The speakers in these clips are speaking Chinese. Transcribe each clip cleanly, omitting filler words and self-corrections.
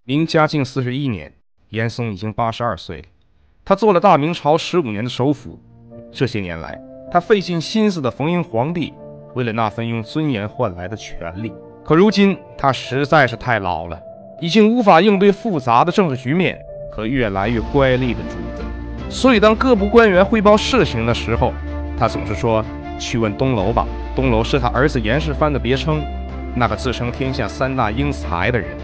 明嘉靖41年，严嵩已经82岁了。他做了大明朝15年的首辅，这些年来，他费尽心思的逢迎皇帝，为了那份用尊严换来的权利。可如今他实在是太老了，已经无法应对复杂的政治局面和越来越乖戾的主子。所以当各部官员汇报事情的时候，他总是说去问东楼吧。东楼是他儿子严世蕃的别称，那个自称天下3大英才的人。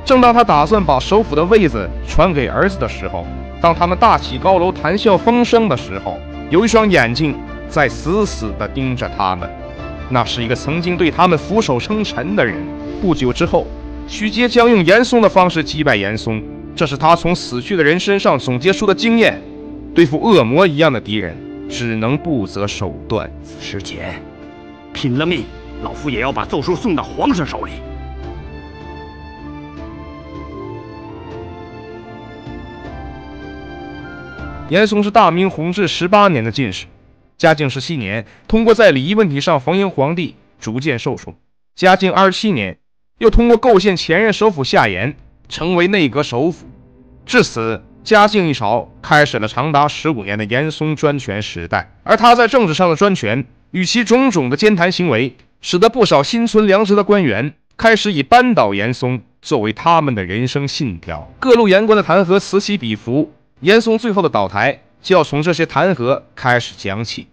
正当他打算把首辅的位子传给儿子的时候，当他们大起高楼谈笑风生的时候，有一双眼睛在死死地盯着他们。那是一个曾经对他们俯首称臣的人。不久之后，徐阶将用严嵩的方式击败严嵩，这是他从死去的人身上总结出的经验。对付恶魔一样的敌人，只能不择手段。师姐，拼了命，老夫也要把奏书送到皇上手里。严嵩是大明弘治18年的进士，嘉靖17年通过在礼仪问题上逢迎皇帝，逐渐受宠。嘉靖27年又通过构陷前任首辅夏言，成为内阁首辅。至此，嘉靖一朝开始了长达15年的严嵩专权时代。而他在政治上的专权与其种种的奸贪行为，使得不少心存良知的官员开始以扳倒严嵩作为他们的人生信条。各路言官的弹劾此起彼伏，严嵩最后的倒台就要从这些弹劾开始讲起。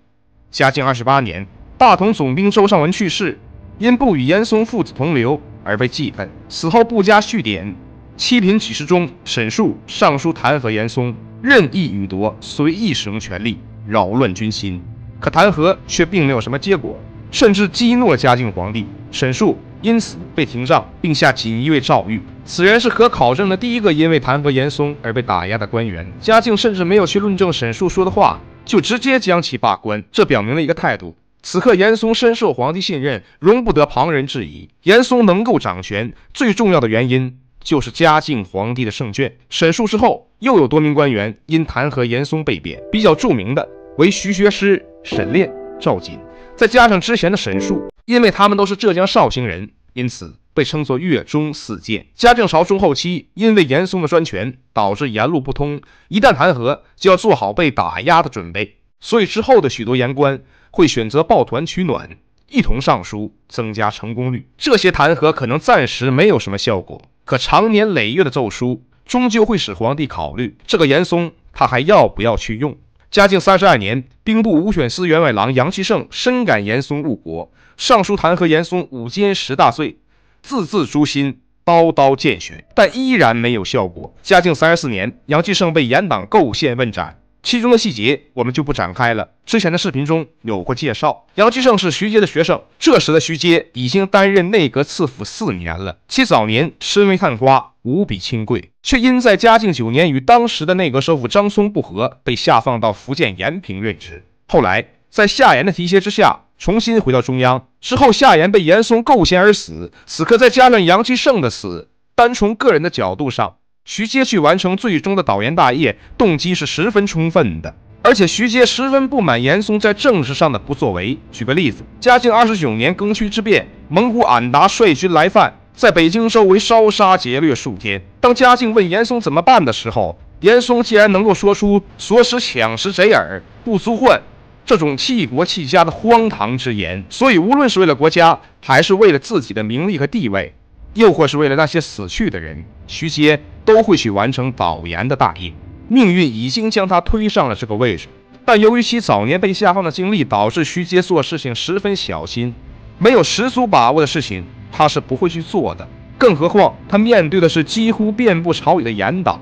嘉靖28年，大同总兵周尚文去世，因不与严嵩父子同流而被祭焚。死后不加叙典，七品举事中沈树上书弹劾严嵩，任意予夺，随意使用权力，扰乱军心。可弹劾却并没有什么结果，甚至激怒了嘉靖皇帝。沈树因此被廷杖，并下锦衣卫诏狱。此人是可考证的第一个因为弹劾严嵩而被打压的官员。嘉靖甚至没有去论证沈树说的话，就直接将其罢官。这表明了一个态度：此刻严嵩深受皇帝信任，容不得旁人质疑。严嵩能够掌权，最重要的原因就是嘉靖皇帝的圣眷。沈树之后，又有多名官员因弹劾严嵩被贬，比较著名的为徐学师、沈炼、赵瑾，再加上之前的沈树，因为他们都是浙江绍兴人，因此被称作粤中四剑。嘉靖朝中后期，因为严嵩的专权，导致言路不通，一旦弹劾，就要做好被打压的准备。所以之后的许多言官会选择抱团取暖，一同上书，增加成功率。这些弹劾可能暂时没有什么效果，可长年累月的奏书终究会使皇帝考虑，这个严嵩他还要不要去用。嘉靖32年，兵部武选司员外郎杨其胜深感严嵩误国，上书弹劾严嵩5奸10大罪，字字诛心，刀刀见血，但依然没有效果。嘉靖34年，杨继盛被严党构陷问斩，其中的细节我们就不展开了，之前的视频中有过介绍。杨继盛是徐阶的学生，这时的徐阶已经担任内阁次辅4年了，其早年身为探花，无比清贵，却因在嘉靖9年与当时的内阁首辅张松不和，被下放到福建延平任职。后来在夏言的提携之下，重新回到中央。之后夏言被严嵩构陷而死，此刻再加上杨继盛的死，单从个人的角度上，徐阶去完成最终的导研大业，动机是十分充分的。而且徐阶十分不满严嵩在政治上的不作为。举个例子，嘉靖29年庚戌之变，蒙古俺答率军来犯，在北京周围烧杀劫掠数天。当嘉靖问严嵩怎么办的时候，严嵩竟然能够说出所使抢食贼耳，不足患这种弃国弃家的荒唐之言。所以无论是为了国家，还是为了自己的名利和地位，又或是为了那些死去的人，徐阶都会去完成导研的大业。命运已经将他推上了这个位置，但由于其早年被下放的经历，导致徐阶做事情十分小心，没有十足把握的事情他是不会去做的。更何况他面对的是几乎遍布朝野的严党。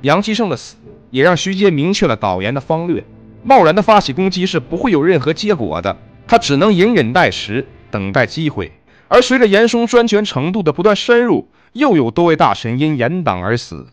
杨继盛的死也让徐阶明确了导研的方略，贸然的发起攻击是不会有任何结果的，他只能隐忍待时，等待机会。而随着严嵩专权程度的不断深入，又有多位大臣因严党而死。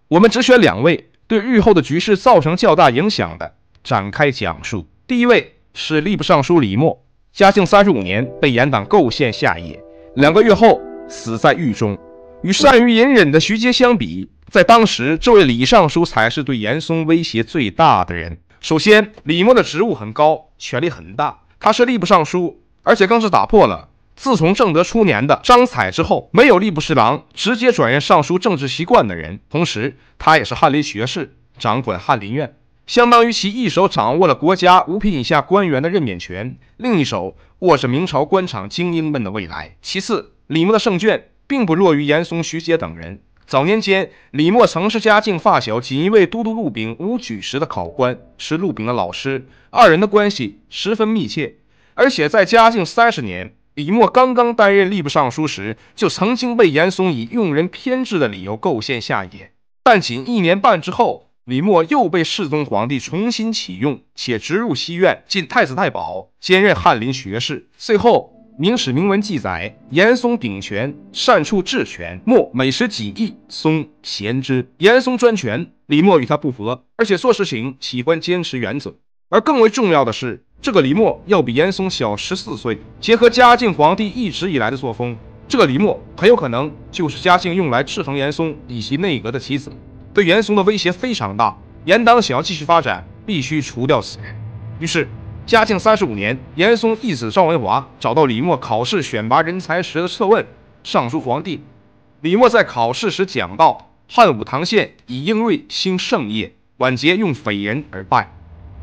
我们只选2位对日后的局势造成较大影响的展开讲述。第一位是吏部尚书李默，嘉靖35年被严党构陷下野，2个月后死在狱中。与善于隐忍的徐阶相比，在当时这位李尚书才是对严嵩威胁最大的人。首先，李默的职务很高，权力很大，他是吏部尚书，而且更是打破了自从正德初年的张采之后，没有吏部侍郎直接转任尚书政治习惯的人。同时，他也是翰林学士，掌管翰林院，相当于其一手掌握了国家5品以下官员的任免权，另一手握着明朝官场精英们的未来。其次，李默的胜券并不弱于严嵩、徐阶等人。早年间，李默曾是嘉靖发小锦衣卫都督陆炳武举时的考官，是陆炳的老师，二人的关系十分密切。而且在嘉靖30年，李默刚刚担任吏部尚书时，就曾经被严嵩以用人偏执的理由构陷下野。但仅1年半之后，李默又被世宗皇帝重新启用，且直入西院，进太子太保，兼任翰林学士。最后，明史明文记载，严嵩秉权，善处治权，默每时己意，嵩贤之。严嵩专权，李默与他不合，而且做事情喜欢坚持原则。而更为重要的是，这个李默要比严嵩小14岁。结合嘉靖皇帝一直以来的作风，这个李默很有可能就是嘉靖用来制衡严嵩以及内阁的棋子，对严嵩的威胁非常大。严党想要继续发展，必须除掉此人。于是嘉靖35年，严嵩义子赵文华找到李默考试选拔人才时的测问，上书皇帝。李默在考试时讲到，汉武唐宪以英锐兴盛业，晚节用匪人而败。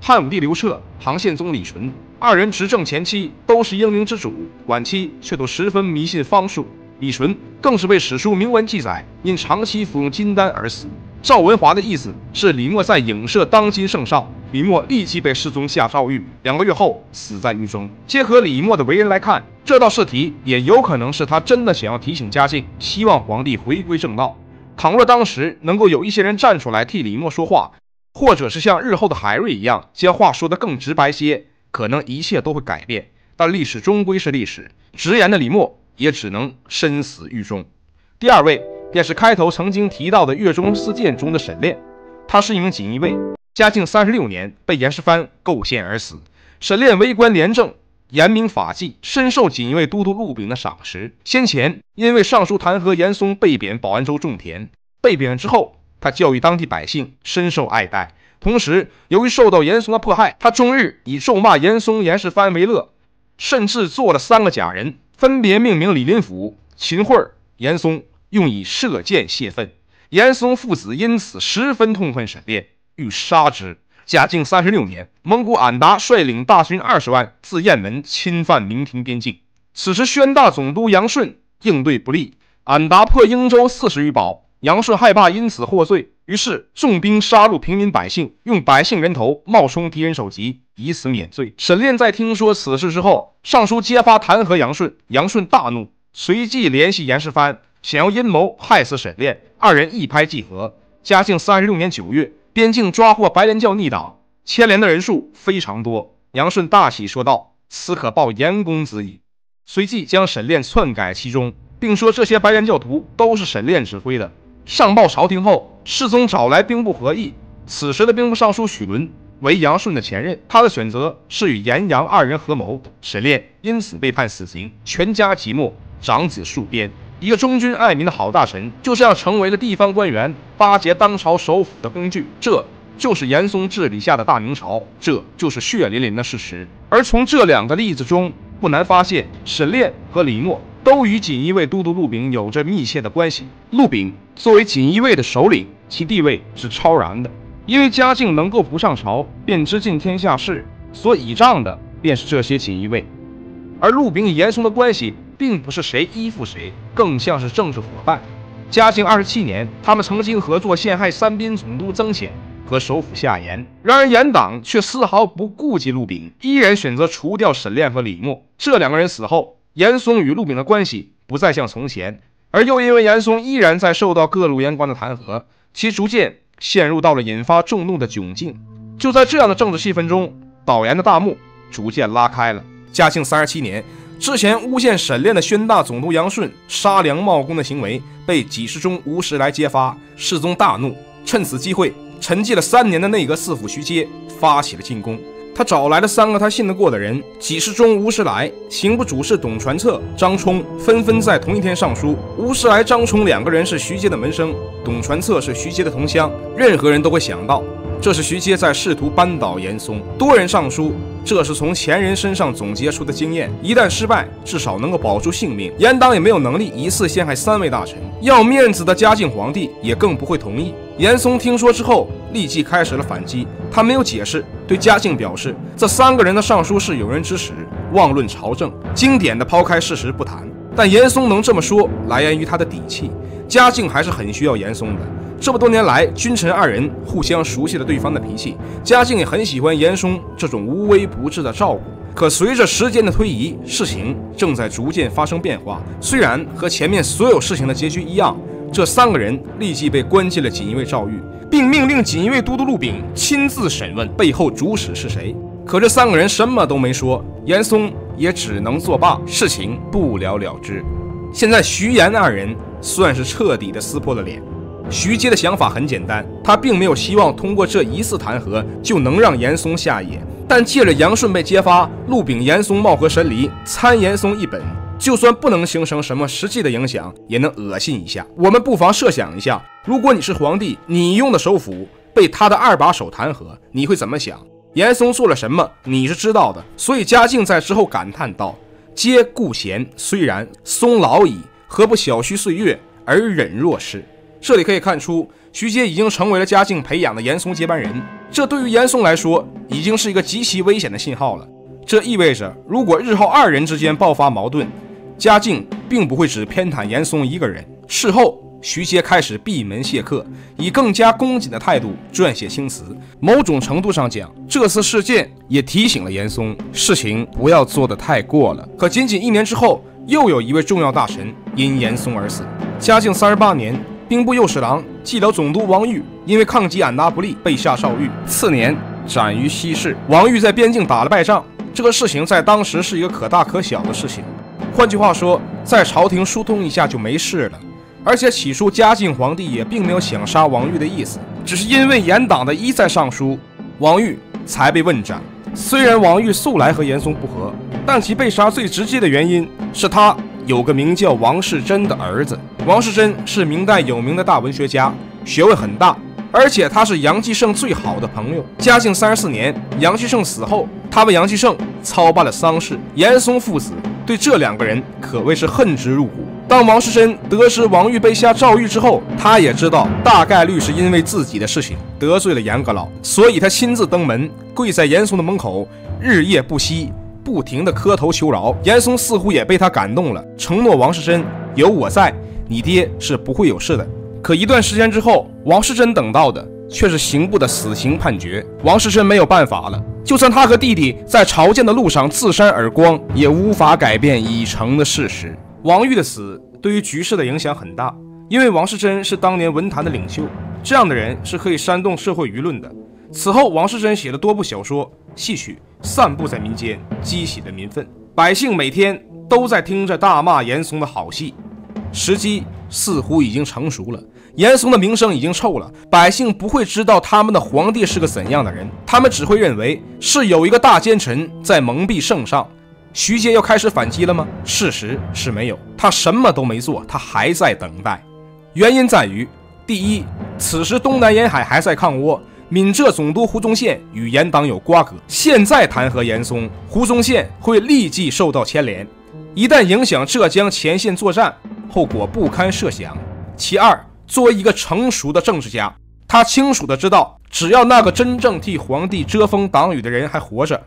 汉武帝刘彻、唐宪宗李纯二人执政前期都是英明之主，晚期却都十分迷信方术。李纯更是被史书明文记载因长期服用金丹而死。赵文华的意思是李默在影射当今圣上，李默立即被世宗下诏狱，2个月后死在狱中。结合李默的为人来看，这道试题也有可能是他真的想要提醒嘉靖，希望皇帝回归正道。倘若当时能够有一些人站出来替李默说话，或者是像日后的海瑞一样将话说得更直白些，可能一切都会改变。但历史终归是历史，直言的李默也只能身死狱中。第二位便是开头曾经提到的岳中4谏中的沈炼，他是一名锦衣卫，嘉靖36年被严世蕃构陷而死。沈炼为官廉政，严明法纪，深受锦衣卫都督陆炳的赏识。先前因为上书弹劾严嵩被贬保安州种田，被贬之后，他教育当地百姓，深受爱戴。同时，由于受到严嵩的迫害，他终日以咒骂严嵩、严世蕃为乐，甚至做了3个假人，分别命名李林甫、秦桧、严嵩，用以射箭泄愤。严嵩父子因此十分痛恨沈炼，欲杀之。嘉靖36年，蒙古俺答率领大军20万自雁门侵犯明廷边境，此时宣大总督杨顺应对不利，俺答破英州40余堡，杨顺害怕因此获罪，于是重兵杀戮平民百姓，用百姓人头冒充敌人首级，以此免罪。沈炼在听说此事之后，上书揭发弹劾杨顺，杨顺大怒，随即联系严世蕃，想要阴谋害死沈炼，二人一拍即合。嘉靖36年9月，边境抓获白莲教逆党，牵连的人数非常多。杨顺大喜说道：“此可报严公子矣。”随即将沈炼篡改其中，并说这些白莲教徒都是沈炼指挥的。上报朝廷后，世宗找来兵部合议，此时的兵部尚书许伦为杨顺的前任，他的选择是与严杨二人合谋，沈炼因此被判死刑，全家即没，长子戍边。一个忠君爱民的好大臣就这样成为了地方官员巴结当朝首辅的工具，这就是严嵩治理下的大明朝，这就是血淋淋的事实。而从这2个例子中，不难发现沈炼和李默都与锦衣卫都督陆炳有着密切的关系。陆炳作为锦衣卫的首领，其地位是超然的，因为嘉靖能够不上朝便知尽天下事，所倚仗的便是这些锦衣卫。而陆炳与严嵩的关系并不是谁依附谁，更像是政治伙伴。嘉靖27年，他们曾经合作陷害三宾总督曾显和首辅夏言，然而严党却丝毫不顾及陆炳，依然选择除掉沈炼和李默。这2个人死后，严嵩与陆炳的关系不再像从前，而又因为严嵩依然在受到各路言官的弹劾，其逐渐陷入到了引发众怒的窘境。就在这样的政治气氛中，导言的大幕逐渐拉开了。嘉庆37年，之前诬陷沈炼的宣大总督杨顺杀良冒功的行为被给事中吴石来揭发，世宗大怒，趁此机会，沉寂了3年的内阁四辅徐阶发起了进攻。他找来了3个他信得过的人，给事中吴石来、刑部主事董传策、张冲纷纷在同一天上书。吴石来、张冲2个人是徐阶的门生，董传策是徐阶的同乡。任何人都会想到，这是徐阶在试图扳倒严嵩。多人上书，这是从前人身上总结出的经验，一旦失败，至少能够保住性命。严党也没有能力一次陷害3位大臣，要面子的嘉靖皇帝也更不会同意。严嵩听说之后，立即开始了反击。他没有解释，对嘉靖表示，这3个人的上书是有人指使，妄论朝政，经典的抛开事实不谈。但严嵩能这么说，来源于他的底气。嘉靖还是很需要严嵩的。这么多年来，君臣2人互相熟悉了对方的脾气，嘉靖也很喜欢严嵩这种无微不至的照顾。可随着时间的推移，事情正在逐渐发生变化。虽然和前面所有事情的结局一样，这3个人立即被关进了锦衣卫赵狱，并命令锦衣卫都督陆炳亲自审问背后主使是谁。可这3个人什么都没说，严嵩也只能作罢，事情不了了之。现在徐严2人算是彻底的撕破了脸。徐阶的想法很简单，他并没有希望通过这一次弹劾就能让严嵩下野，但借着杨顺被揭发，陆炳、严嵩貌合神离，参严嵩一本，就算不能形成什么实际的影响，也能恶心一下。我们不妨设想一下，如果你是皇帝，你用的首辅被他的2把手弹劾，你会怎么想？严嵩做了什么，你是知道的。所以嘉靖在之后感叹道：“皆故贤，虽然嵩老矣，何不小觑岁月而忍若是？”这里可以看出，徐阶已经成为了嘉靖培养的严嵩接班人，这对于严嵩来说已经是一个极其危险的信号了。这意味着，如果日后2人之间爆发矛盾，嘉靖并不会只偏袒严嵩一个人。事后，徐阶开始闭门谢客，以更加恭谨的态度撰写青词。某种程度上讲，这次事件也提醒了严嵩，事情不要做得太过了。可仅仅1年之后，又有一位重要大臣因严嵩而死。嘉靖38年，兵部右侍郎、蓟辽总督王玉因为抗击俺答不利被下诏狱，次年斩于西市。王玉在边境打了败仗，这个事情在当时是一个可大可小的事情。换句话说，在朝廷疏通一下就没事了。而且起初嘉靖皇帝也并没有想杀王玉的意思，只是因为严党的一再上书，王玉才被问斩。虽然王玉素来和严嵩不和，但其被杀最直接的原因是他有个名叫王士祯的儿子。王士祯是明代有名的大文学家，学问很大，而且他是杨继盛最好的朋友。嘉靖34年，杨继盛死后，他为杨继盛操办了丧事。严嵩父子对这2个人可谓是恨之入骨。当王士祯得知王玉被下诏狱之后，他也知道大概率是因为自己的事情得罪了严阁老，所以他亲自登门，跪在严嵩的门口，日夜不息，不停地磕头求饶。严嵩似乎也被他感动了，承诺王士祯，有我在，你爹是不会有事的。可一段时间之后，王士祯等到的却是刑部的死刑判决。王士祯没有办法了，就算他和弟弟在朝见的路上自扇耳光，也无法改变已成的事实。王玉的死对于局势的影响很大，因为王士祯是当年文坛的领袖，这样的人是可以煽动社会舆论的。此后，王士祯写了多部小说、戏曲，散布在民间，激起了民愤。百姓每天都在听着大骂严嵩的好戏，时机似乎已经成熟了。严嵩的名声已经臭了，百姓不会知道他们的皇帝是个怎样的人，他们只会认为是有一个大奸臣在蒙蔽圣上。徐阶要开始反击了吗？事实是没有，他什么都没做，他还在等待。原因在于，第一，此时东南沿海还在抗倭，闽浙总督胡宗宪与严党有瓜葛，现在弹劾严嵩，胡宗宪会立即受到牵连，一旦影响浙江前线作战，后果不堪设想。其二，作为一个成熟的政治家，他清楚地知道，只要那个真正替皇帝遮风挡雨的人还活着，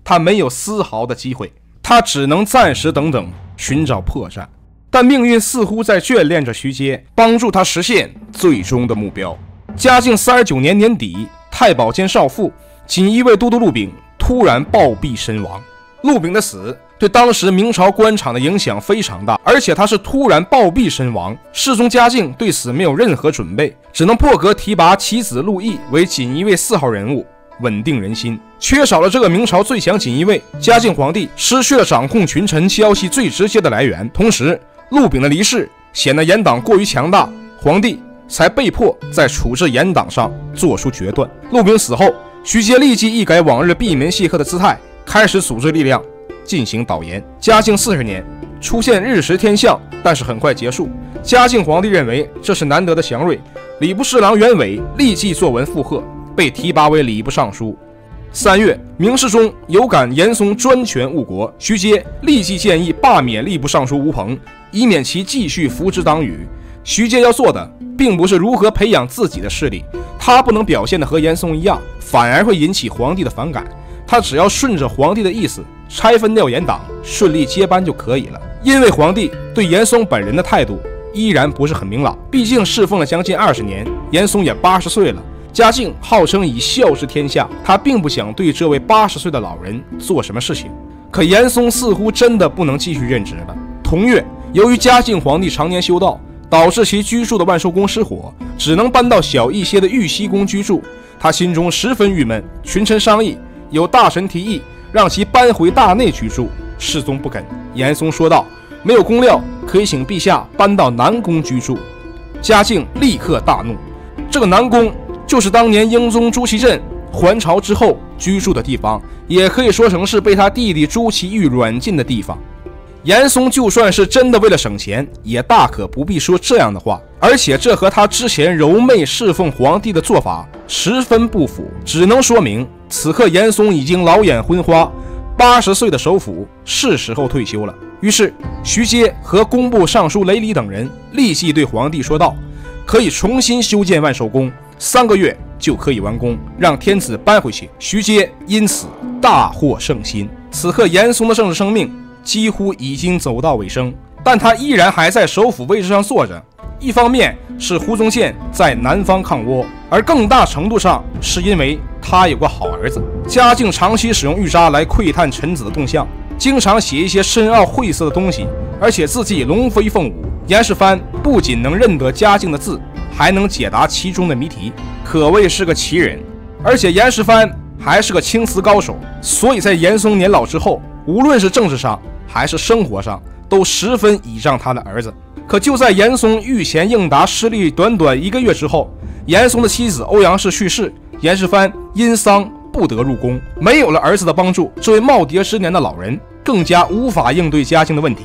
他没有丝毫的机会，他只能暂时等等，寻找破绽。但命运似乎在眷恋着徐阶，帮助他实现最终的目标。嘉靖39年年底，太保兼少傅、锦衣卫都督陆炳突然暴毙身亡。陆炳的死对当时明朝官场的影响非常大，而且他是突然暴毙身亡。世宗嘉靖对此没有任何准备，只能破格提拔其子陆毅为锦衣卫4号人物，稳定人心。缺少了这个明朝最强锦衣卫，嘉靖皇帝失去了掌控群臣消息最直接的来源。同时，陆炳的离世显得严党过于强大，皇帝才被迫在处置严党上做出决断。陆炳死后，徐阶立即一改往日闭门谢客的姿态，开始组织力量进行导严。嘉靖40年出现日食天象，但是很快结束。嘉靖皇帝认为这是难得的祥瑞，礼部侍郎袁伟立即作文附和，被提拔为礼部尚书。3月，明世宗有感严嵩专权误国，徐阶立即建议罢免吏部尚书吴鹏，以免其继续扶植党羽。徐阶要做的并不是如何培养自己的势力，他不能表现得和严嵩一样，反而会引起皇帝的反感。他只要顺着皇帝的意思拆分掉严党，顺利接班就可以了。因为皇帝对严嵩本人的态度依然不是很明朗，毕竟侍奉了将近20年，严嵩也80岁了。嘉靖号称以孝治天下，他并不想对这位80岁的老人做什么事情。可严嵩似乎真的不能继续任职了。同月，由于嘉靖皇帝常年修道，导致其居住的万寿宫失火，只能搬到小一些的玉溪宫居住。他心中十分郁闷，群臣商议，有大臣提议让其搬回大内居住，世宗不肯。严嵩说道：“没有公料，可以请陛下搬到南宫居住。”嘉靖立刻大怒，这个南宫就是当年英宗朱祁镇还朝之后居住的地方，也可以说成是被他弟弟朱祁钰软禁的地方。严嵩就算是真的为了省钱，也大可不必说这样的话，而且这和他之前柔媚侍奉皇帝的做法十分不符，只能说明此刻严嵩已经老眼昏花，80岁的首辅是时候退休了。于是徐阶和工部尚书雷礼等人立即对皇帝说道：“可以重新修建万寿宫，3个月就可以完工，让天子搬回去。”徐阶因此大获圣心。此刻严嵩的政治生命几乎已经走到尾声，但他依然还在首辅位置上坐着。一方面是胡宗宪在南方抗倭，而更大程度上是因为他有个好儿子。嘉靖长期使用玉札来窥探臣子的动向，经常写一些深奥晦涩的东西，而且字迹龙飞凤舞。严世蕃不仅能认得嘉靖的字，还能解答其中的谜题，可谓是个奇人。而且严世蕃还是个青词高手，所以在严嵩年老之后，无论是政治上还是生活上，都十分倚仗他的儿子。可就在严嵩御前应答失利短短1个月之后，严嵩的妻子欧阳氏去世，严世蕃因丧不得入宫。没有了儿子的帮助，这位耄耋之年的老人更加无法应对嘉靖的问题。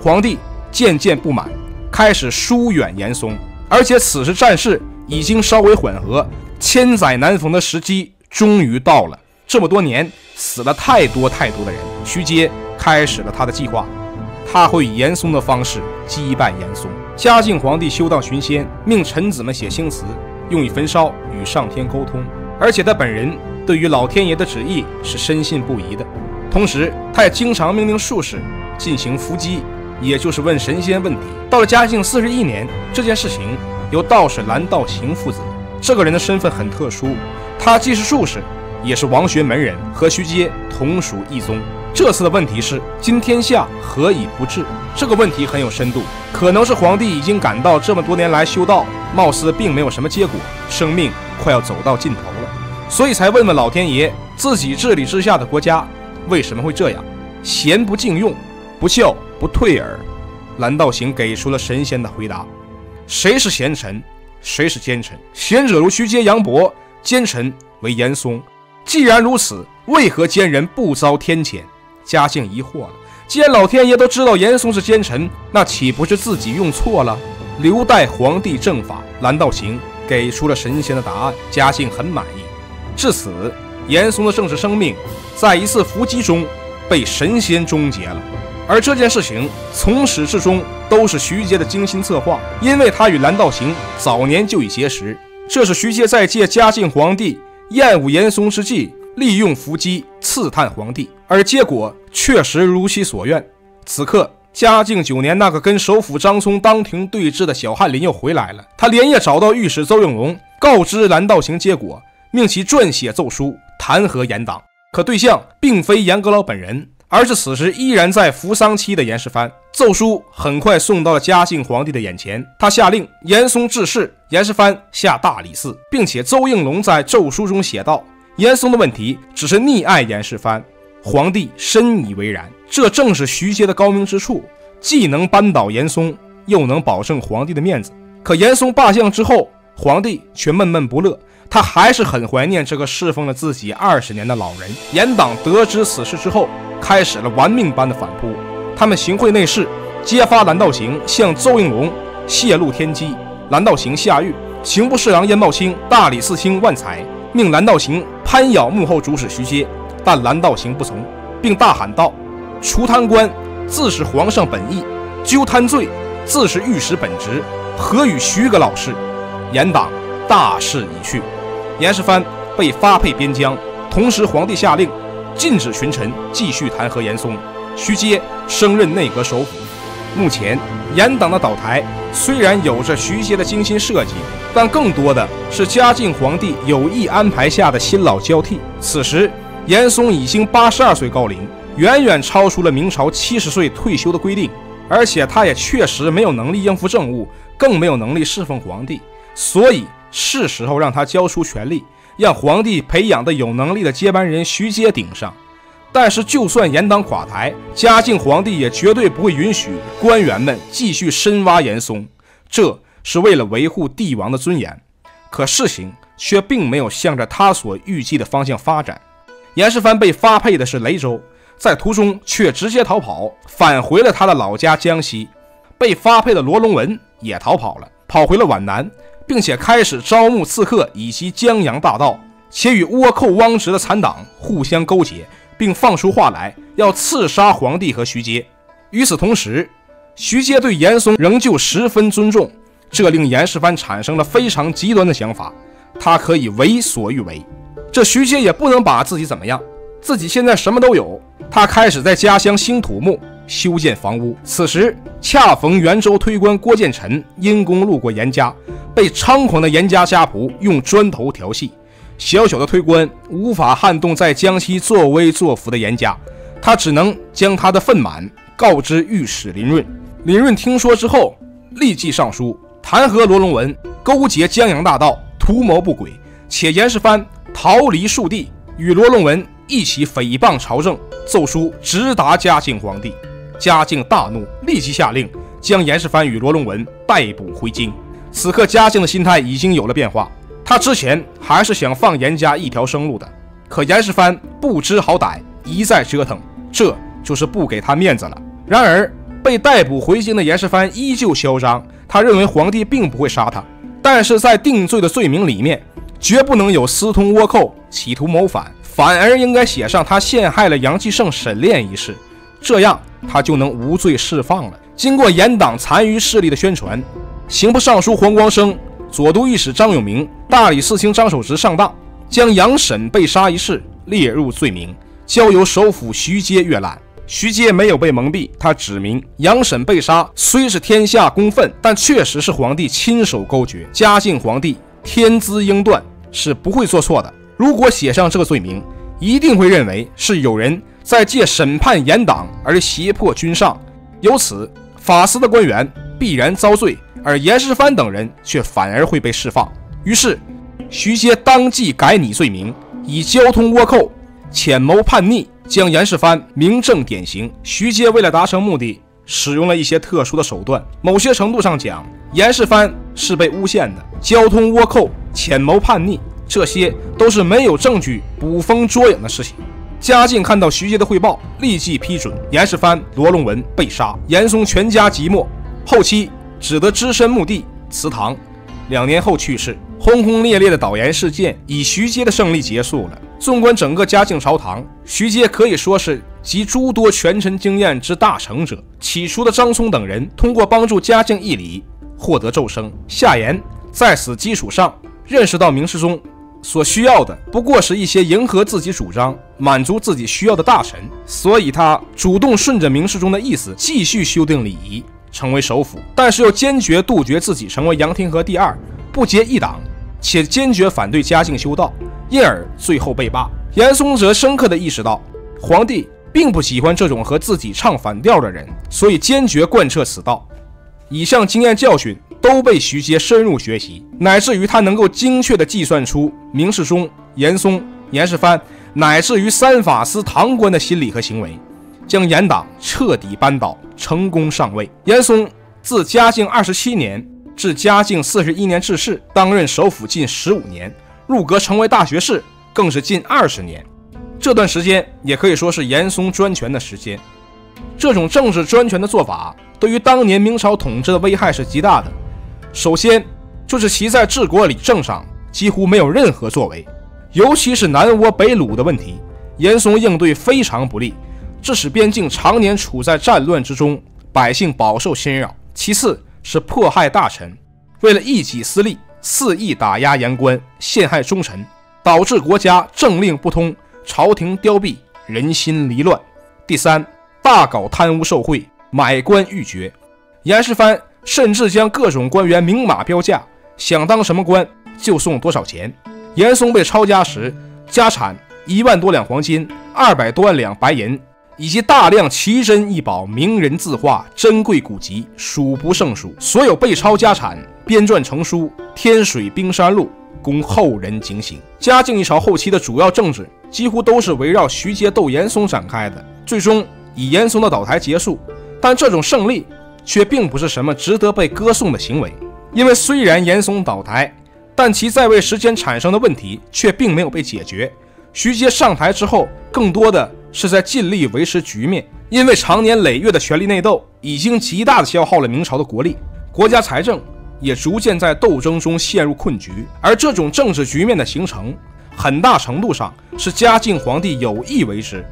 皇帝渐渐不满，开始疏远严嵩，而且此时战事已经稍微缓和，千载难逢的时机终于到了。这么多年死了太多的人，徐阶开始了他的计划，他会以严嵩的方式击败严嵩。嘉靖皇帝修道寻仙，命臣子们写青词，用以焚烧与上天沟通，而且他本人对于老天爷的旨意是深信不疑的。同时他也经常命令术士进行伏击，也就是问神仙问题。到了嘉靖41年，这件事情由道士蓝道行负责。这个人的身份很特殊，他既是术士，也是王学门人，和徐阶同属一宗。这次的问题是：今天下何以不治？这个问题很有深度，可能是皇帝已经感到这么多年来修道貌似并没有什么结果，生命快要走到尽头了，所以才问问老天爷，自己治理之下的国家为什么会这样？贤不敬用，不孝不退耳。蓝道行给出了神仙的回答：谁是贤臣，谁是奸臣？贤者如徐阶、杨博，奸臣为严嵩。既然如此，为何奸人不遭天谴？嘉靖疑惑了，既然老天爷都知道严嵩是奸臣，那岂不是自己用错了？留待皇帝正法。蓝道行给出了神仙的答案，嘉靖很满意。至此，严嵩的政治生命在一次伏击中被神仙终结了。而这件事情从始至终都是徐阶的精心策划，因为他与蓝道行早年就已结识。这是徐阶在借嘉靖皇帝厌恶严嵩之际，利用伏击刺探皇帝，而结果确实如其所愿。此刻嘉靖9年，那个跟首辅张聪当庭对峙的小翰林又回来了。他连夜找到御史邹应龙，告知蓝道行结果，命其撰写奏书弹劾严党。可对象并非严阁老本人，而是此时依然在服丧期的严世蕃。奏书很快送到了嘉靖皇帝的眼前，他下令严嵩致仕，严世蕃下大理寺，并且邹应龙在奏书中写道：严嵩的问题只是溺爱严世蕃，皇帝深以为然。这正是徐阶的高明之处，既能扳倒严嵩，又能保证皇帝的面子。可严嵩罢相之后，皇帝却闷闷不乐，他还是很怀念这个侍奉了自己20年的老人。严党得知此事之后，开始了玩命般的反扑。他们行贿内侍，揭发蓝道行向邹应龙泄露天机，蓝道行下狱，刑部侍郎燕茂卿、大理寺卿万才命蓝道行攀咬幕后主使徐阶，但蓝道行不从，并大喊道：“除贪官，自是皇上本意；究贪罪，自是御史本职，何与徐个老事？”严党大势已去，严世蕃被发配边疆，同时皇帝下令禁止群臣继续弹劾严嵩，徐阶升任内阁首辅。目前严党的倒台虽然有着徐阶的精心设计，但更多的是嘉靖皇帝有意安排下的新老交替。此时严嵩已经82岁高龄，远远超出了明朝70岁退休的规定，而且他也确实没有能力应付政务，更没有能力侍奉皇帝，所以是时候让他交出权力，让皇帝培养的有能力的接班人徐阶顶上。但是就算严党垮台，嘉靖皇帝也绝对不会允许官员们继续深挖严嵩，这是为了维护帝王的尊严。可事情却并没有向着他所预计的方向发展。严世蕃被发配的是雷州，在途中却直接逃跑，返回了他的老家江西。被发配的罗龙文也逃跑了，跑回了皖南，并且开始招募刺客以及江洋大盗，且与倭寇汪直的残党互相勾结，并放出话来要刺杀皇帝和徐阶。与此同时，徐阶对严嵩仍旧十分尊重，这令严世蕃产生了非常极端的想法，他可以为所欲为。这徐阶也不能把自己怎么样，自己现在什么都有。他开始在家乡兴土木，修建房屋。此时恰逢元州推官郭建臣因公路过严家，被猖狂的严家家仆用砖头调戏。小小的推官无法撼动在江西作威作福的严家，他只能将他的愤满告知御史林润。林润听说之后，立即上书弹劾罗龙文勾结江洋大盗，图谋不轨，且严世蕃逃离蜀地，与罗龙文一起诽谤朝政，奏书直达嘉靖皇帝。嘉靖大怒，立即下令将严世蕃与罗龙文逮捕回京。此刻嘉靖的心态已经有了变化，他之前还是想放严家一条生路的，可严世蕃不知好歹，一再折腾，这就是不给他面子了。然而被逮捕回京的严世蕃依旧嚣张，他认为皇帝并不会杀他，但是在定罪的罪名里面绝不能有私通倭寇、企图谋反，反而应该写上他陷害了杨继盛沈炼一事，这样他就能无罪释放了。经过严党残余势力的宣传，刑部尚书黄光升、左都御史张永明、大理寺卿张守直上当，将杨审被杀一事列入罪名，交由首辅徐阶阅览。徐阶没有被蒙蔽，他指明杨审被杀虽是天下公愤，但确实是皇帝亲手勾结。嘉靖皇帝天资英断，是不会做错的。如果写上这个罪名，一定会认为是有人在借审判严党而胁迫君上，由此法司的官员必然遭罪，而严世蕃等人却反而会被释放。于是徐阶当即改拟罪名，以交通倭寇、潜谋叛逆将严世蕃明正典刑。徐阶为了达成目的，使用了一些特殊的手段，某些程度上讲，严世蕃是被诬陷的。交通倭寇、潜谋叛逆，这些都是没有证据捕风捉影的事情。嘉靖看到徐阶的汇报，立即批准严世蕃、罗龙文被杀，严嵩全家即没，后期只得只身墓地祠堂，2年后去世。轰轰烈烈的倒严事件以徐阶的胜利结束了。纵观整个嘉靖朝堂，徐阶可以说是集诸多权臣经验之大成者。起初的张聪等人通过帮助嘉靖议理获得骤升，夏言在此基础上认识到明世宗所需要的不过是一些迎合自己主张、满足自己需要的大臣，所以他主动顺着明世宗的意思继续修订礼仪，成为首辅，但是又坚决杜绝自己成为杨廷和第二，不结一党，且坚决反对嘉靖修道，因而最后被罢。严嵩则深刻地意识到皇帝并不喜欢这种和自己唱反调的人，所以坚决贯彻此道。以上经验教训都被徐阶深入学习，乃至于他能够精确地计算出明世宗、严嵩、严世蕃乃至于三法司堂官的心理和行为，将严党彻底扳倒，成功上位。严嵩自嘉靖27年至嘉靖41年致仕，担任首辅近15年，入阁成为大学士更是近20年。这段时间也可以说是严嵩专权的时间。这种政治专权的做法对于当年明朝统治的危害是极大的。首先就是其在治国理政上几乎没有任何作为。尤其是南倭北虏的问题，严嵩应对非常不利，这使边境常年处在战乱之中，百姓饱受侵扰。其次是迫害大臣，为了一己私利，肆意打压言官，陷害忠臣，导致国家政令不通，朝廷凋敝，人心离乱。第三，大搞贪污受贿，买官鬻爵。严世蕃甚至将各种官员明码标价，想当什么官就送多少钱。严嵩被抄家时，家产1万多两黄金，200多万两白银，以及大量奇珍异宝、名人字画、珍贵古籍，数不胜数。所有被抄家产编撰成书《天水冰山录》，供后人警醒。嘉靖一朝后期的主要政治几乎都是围绕徐阶斗严嵩展开的，最终以严嵩的倒台结束。但这种胜利却并不是什么值得被歌颂的行为，因为虽然严嵩倒台，但其在位时间产生的问题却并没有被解决。徐阶上台之后，更多的是在尽力维持局面，因为长年累月的权力内斗已经极大的消耗了明朝的国力，国家财政也逐渐在斗争中陷入困局。而这种政治局面的形成，很大程度上是嘉靖皇帝有意为之，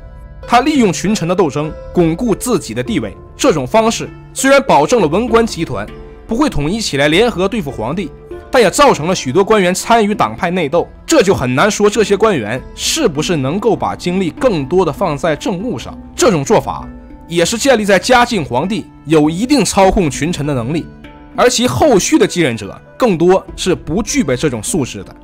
他利用群臣的斗争巩固自己的地位。这种方式虽然保证了文官集团不会统一起来联合对付皇帝，但也造成了许多官员参与党派内斗，这就很难说这些官员是不是能够把精力更多的放在政务上。这种做法也是建立在嘉靖皇帝有一定操控群臣的能力，而其后续的继任者更多是不具备这种素质的。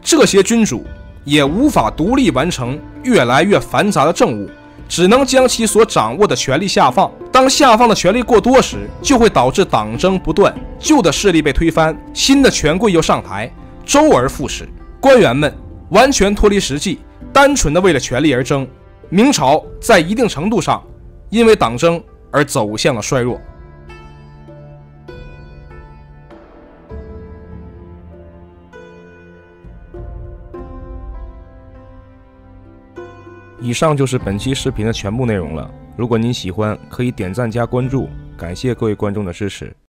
这些君主也无法独立完成越来越繁杂的政务，只能将其所掌握的权力下放。当下放的权力过多时，就会导致党争不断，旧的势力被推翻，新的权贵又上台，周而复始。官员们完全脱离实际，单纯的为了权力而争。明朝在一定程度上因为党争而走向了衰弱。以上就是本期视频的全部内容了。如果您喜欢，可以点赞加关注，感谢各位观众的支持。